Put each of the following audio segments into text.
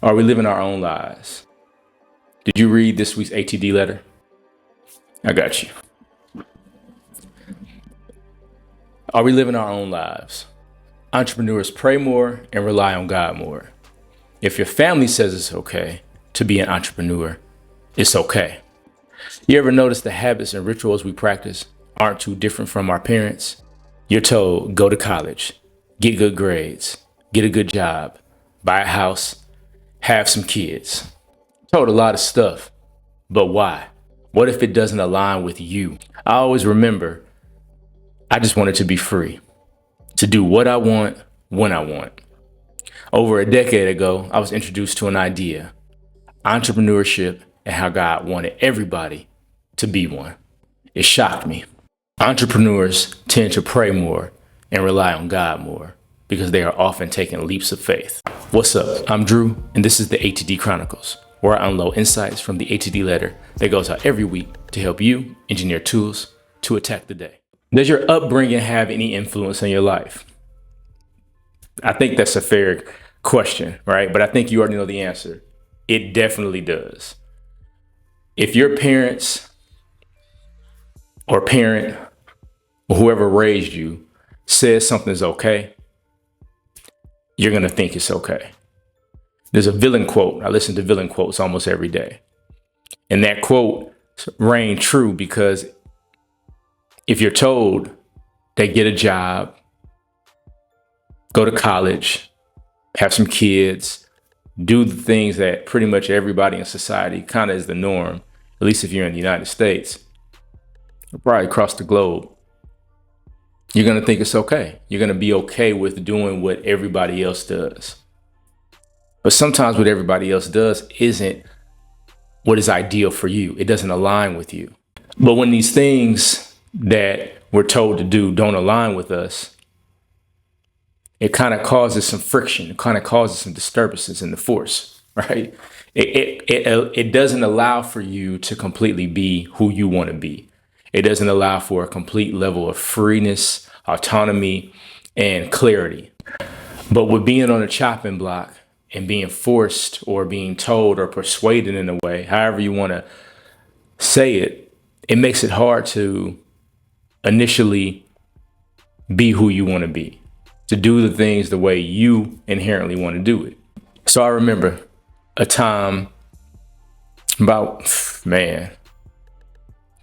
Are we living our own lives? Did you read this week's ATD letter? I got you. Are we living our own lives? Entrepreneurs pray more and rely on God more. If your family says it's okay to be an entrepreneur, it's okay. You ever notice the habits and rituals we practice aren't too different from our parents? You're told, go to college, get good grades, get a good job, buy a house, have some kids. Told a lot of stuff, but why? What if it doesn't align with you? I always remember, I just wanted to be free, to do what I want, when I want. Over a decade ago, I was introduced to an idea, entrepreneurship, and how God wanted everybody to be one. It shocked me. Entrepreneurs tend to pray more and rely on God more because they are often taking leaps of faith. What's up? I'm Drew, and this is the ATD Chronicles, where I unload insights from the ATD letter that goes out every week to help you engineer tools to attack the day. Does your upbringing have any influence in your life? I think that's a fair question, right? But I think you already know the answer. It definitely does. If your parents or parent or whoever raised you says something's okay, you're going to think it's okay. There's a villain quote. I listen to villain quotes almost every day. And that quote rang true because if you're told they get a job, go to college, have some kids, do the things that pretty much everybody in society kind of is the norm, at least if you're in the United States, or probably across the globe, you're going to think it's okay. You're going to be okay with doing what everybody else does. But sometimes what everybody else does isn't what is ideal for you. It doesn't align with you. But when these things that we're told to do don't align with us, it kind of causes some friction. It kind of causes some disturbances in the force, right? It doesn't allow for you to completely be who you want to be. It doesn't allow for a complete level of freeness, autonomy, and clarity. But with being on a chopping block and being forced or being told or persuaded in a way, however you want to say it, it makes it hard to initially be who you want to be, to do the things the way you inherently want to do it. So I remember a time about,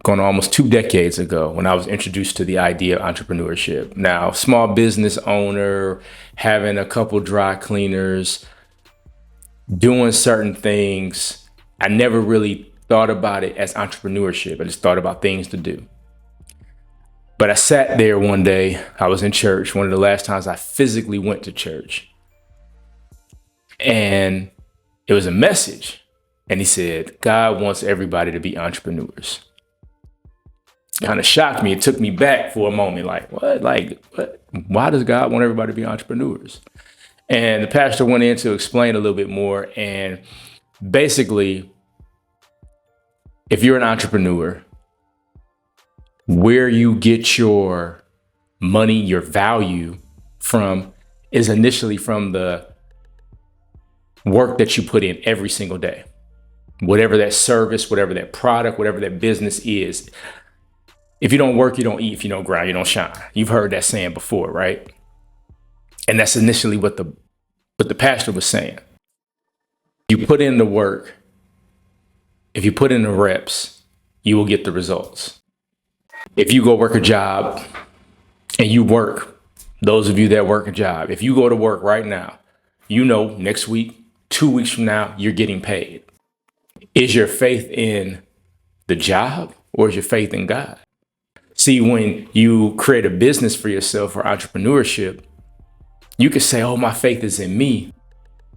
going on almost 2 decades ago when I was introduced to the idea of entrepreneurship. Now, small business owner, having a couple dry cleaners, doing certain things. I never really thought about it as entrepreneurship. I just thought about things to do. But I sat there one day, I was in church, one of the last times I physically went to church. And it was a message. And he said, God wants everybody to be entrepreneurs. Kind of shocked me. It took me back for a moment. Like, what? What? Why does God want everybody to be entrepreneurs? And the pastor went in to explain a little bit more. And basically, if you're an entrepreneur, where you get your money, your value from is initially from the work that you put in every single day. Whatever that service, whatever that product, whatever that business is. If you don't work, you don't eat. If you don't grind, you don't shine. You've heard that saying before, right? And that's initially what the pastor was saying. You put in the work. If you put in the reps, you will get the results. If you go work a job and you work, those of you that work a job, if you go to work right now, you know next week, 2 weeks from now, you're getting paid. Is your faith in the job or is your faith in God? See, when you create a business for yourself or entrepreneurship, you could say, oh, my faith is in me.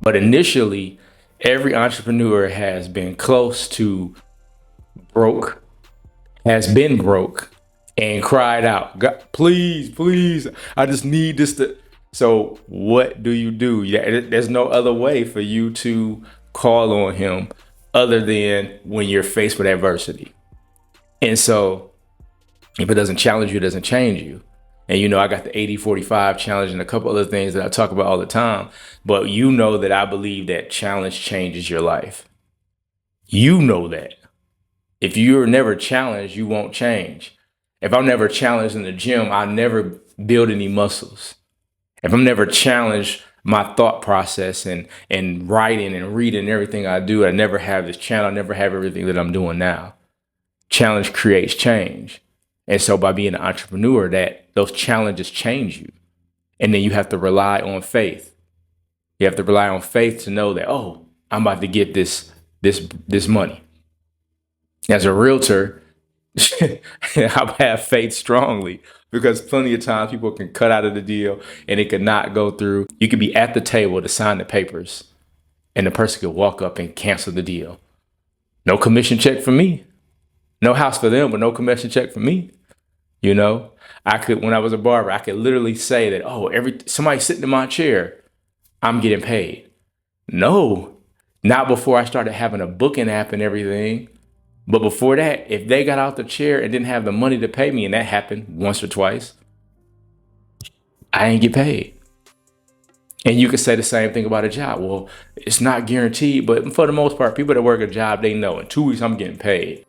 But initially, every entrepreneur has been close to broke, has been broke, and cried out, God, please, I just need this to. So what do? There's no other way for you to call on him other than when you're faced with adversity. And so if it doesn't challenge you, it doesn't change you. And, you know, I got the 80-45 challenge and a couple other things that I talk about all the time. But you know that I believe that challenge changes your life. You know that. If you're never challenged, you won't change. If I'm never challenged in the gym, I never build any muscles. If I'm never challenged my thought process and writing and reading and everything I do, I never have this channel, I never have everything that I'm doing now. Challenge creates change. And so by being an entrepreneur, that those challenges change you. And then you have to rely on faith. You have to rely on faith to know that, oh, I'm about to get this money. As a realtor, I have faith strongly because plenty of times people can cut out of the deal and it could not go through. You could be at the table to sign the papers and the person could walk up and cancel the deal. No commission check for me. No house for them, but no commission check for me. You know, I could, when I was a barber, I could literally say that, oh, somebody sitting in my chair, I'm getting paid. No, not before I started having a booking app and everything. But before that, if they got out the chair and didn't have the money to pay me, and that happened once or twice, I ain't get paid. And you could say the same thing about a job. Well, it's not guaranteed, but for the most part, people that work a job, they know in 2 weeks I'm getting paid.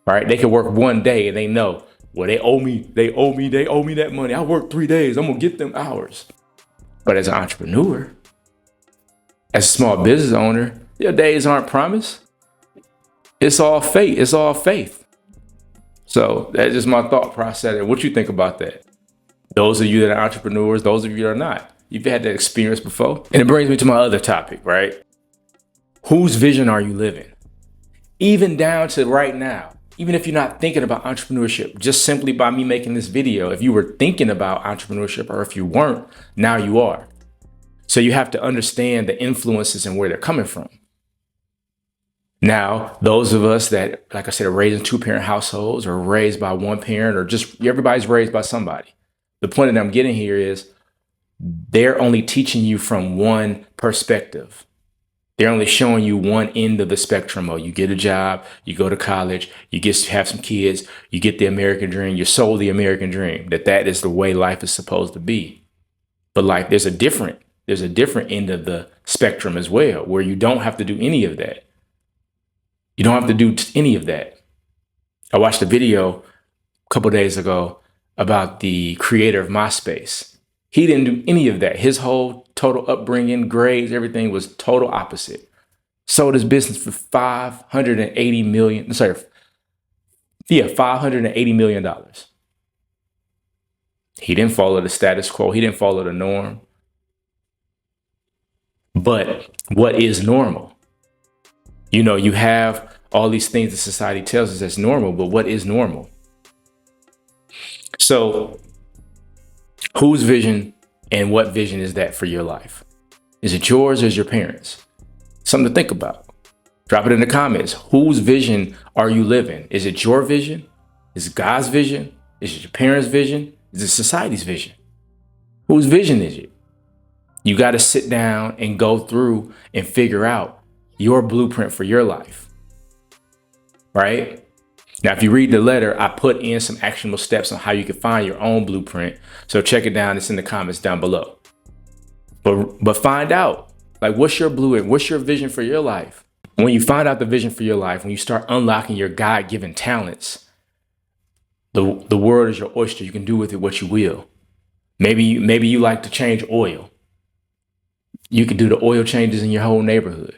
Right? They could work one day and they know, well, they owe me that money. I worked 3 days. I'm gonna get them hours. But as an entrepreneur, as a small business owner, your days aren't promised. It's all fate. It's all faith. So that's just my thought process. And what you think about that? Those of you that are entrepreneurs, those of you that are not, you've had that experience before. And it brings me to my other topic, right? Whose vision are you living? Even down to right now, even if you're not thinking about entrepreneurship, just simply by me making this video, if you were thinking about entrepreneurship or if you weren't, now you are. So you have to understand the influences and where they're coming from. Now, those of us that, like I said, are raised in 2-parent households or raised by one parent or just everybody's raised by somebody. The point that I'm getting here is they're only teaching you from one perspective. They're only showing you one end of the spectrum. Oh, you get a job, you go to college, you get to have some kids, you get the American dream, you're sold the American dream, that is the way life is supposed to be. But like there's a different end of the spectrum as well, where you don't have to do any of that. You don't have to do any of that. I watched a video a couple of days ago about the creator of MySpace. He didn't do any of that. His whole total upbringing, grades, everything was total opposite. Sold his business for $580 million. $580 million. He didn't follow the status quo. He didn't follow the norm. But what is normal? You know, you have all these things that society tells us that's normal, but what is normal? So whose vision and what vision is that for your life? Is it yours or is your parents? Something to think about. Drop it in the comments. Whose vision are you living? Is it your vision? Is it God's vision? Is it your parents' vision? Is it society's vision? Whose vision is it? You got to sit down and go through and figure out your blueprint for your life. Right? Now, if you read the letter, I put in some actionable steps on how you can find your own blueprint. So check it down. It's in the comments down below. But find out, like, what's your blueprint? What's your vision for your life? When you find out the vision for your life, when you start unlocking your God-given talents, the world is your oyster. You can do with it what you will. Maybe you like to change oil. You can do the oil changes in your whole neighborhood.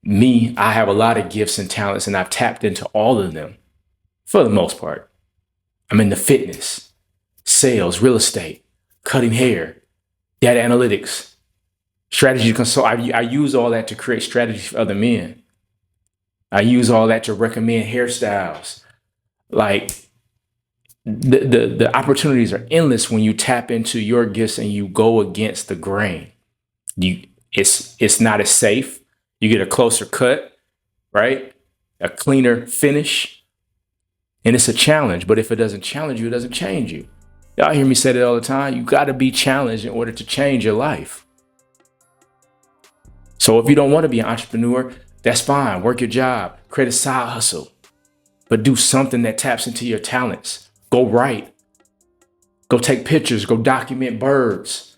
Me, I have a lot of gifts and talents, and I've tapped into all of them for the most part. I'm into fitness, sales, real estate, cutting hair, data analytics, strategy consult. I use all that to create strategies for other men. I use all that to recommend hairstyles. Like the opportunities are endless when you tap into your gifts and you go against the grain. It's not as safe. You get a closer cut, right? A cleaner finish. And it's a challenge. But if it doesn't challenge you, it doesn't change you. Y'all hear me say that all the time. You got to be challenged in order to change your life. So if you don't want to be an entrepreneur, that's fine. Work your job. Create a side hustle. But do something that taps into your talents. Go write. Go take pictures, go document birds.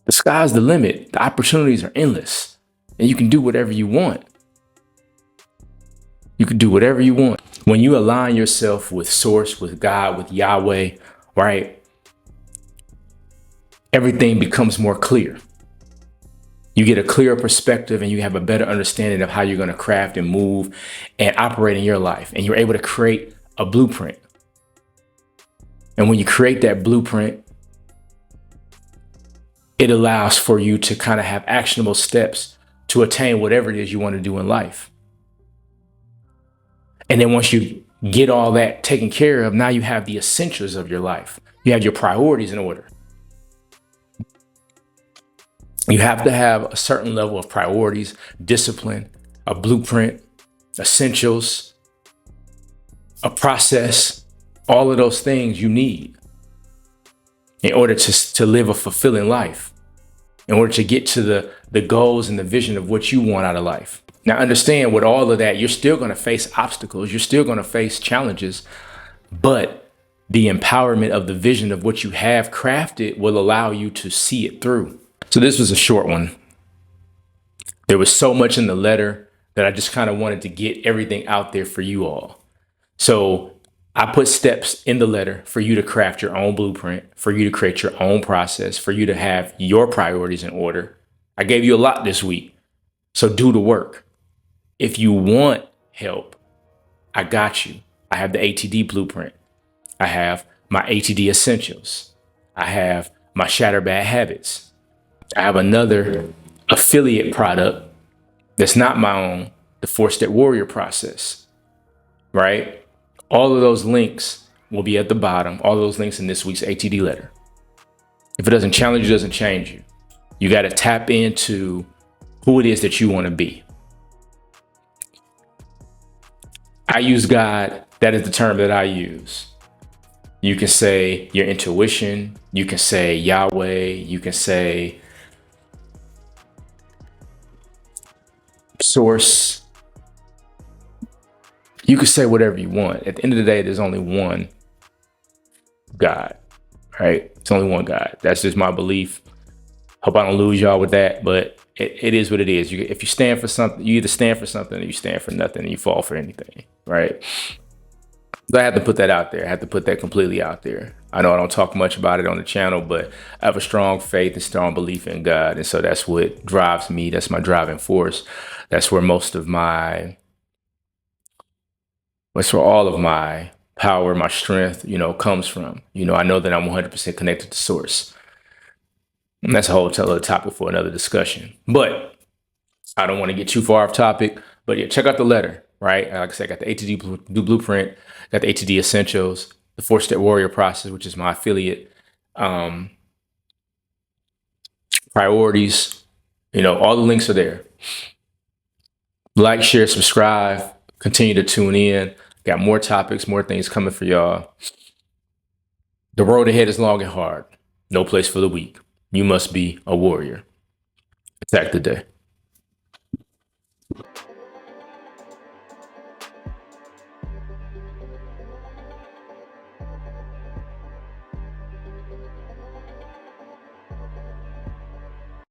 The sky's the limit. The opportunities are endless, and you can do whatever you want. You can do whatever you want. When you align yourself with Source, with God, with Yahweh, right? Everything becomes more clear. You get a clearer perspective and you have a better understanding of how you're going to craft and move and operate in your life. And you're able to create a blueprint. And when you create that blueprint, it allows for you to kind of have actionable steps to attain whatever it is you want to do in life. And then once you get all that taken care of, now you have the essentials of your life. You have your priorities in order. You have to have a certain level of priorities, discipline, a blueprint, essentials, a process, all of those things you need in order to live a fulfilling life, in order to get to the goals and the vision of what you want out of life. Now, understand with all of that, you're still going to face obstacles. You're still going to face challenges, but the empowerment of the vision of what you have crafted will allow you to see it through. So this was a short one. There was so much in the letter that I just kind of wanted to get everything out there for you all. So I put steps in the letter for you to craft your own blueprint, for you to create your own process, for you to have your priorities in order. I gave you a lot this week, so do the work. If you want help, I got you. I have the ATD blueprint. I have my ATD essentials. I have my Shatter Bad Habits. I have another affiliate product that's not my own, the 4-Step Warrior process, right? All of those links will be at the bottom. All those links in this week's ATD letter. If it doesn't challenge you, it doesn't change you. You got to tap into who it is that you want to be. I use God. That is the term that I use. You can say your intuition. You can say Yahweh. You can say Source. You can say whatever you want. At the end of the day, there's only one God, right? It's only one God. That's just my belief. Hope I don't lose y'all with that, but it is what it is. If you stand for something, you either stand for something or you stand for nothing and you fall for anything, right? So I have to put that out there. I have to put that completely out there. I know I don't talk much about it on the channel, but I have a strong faith and strong belief in God. And so that's what drives me. That's my driving force. That's where all of my power, my strength, comes from. I know that I'm 100% connected to Source. And that's a whole other topic for another discussion. But I don't want to get too far off topic. But yeah, check out the letter, right? Like I said, I got the ATD blueprint, got the ATD essentials, the 4-Step Warrior process, which is my affiliate, priorities. All the links are there. Like, share, subscribe, continue to tune in. Got more topics, more things coming for y'all. The road ahead is long and hard. No place for the weak. You must be a warrior. Attack the day.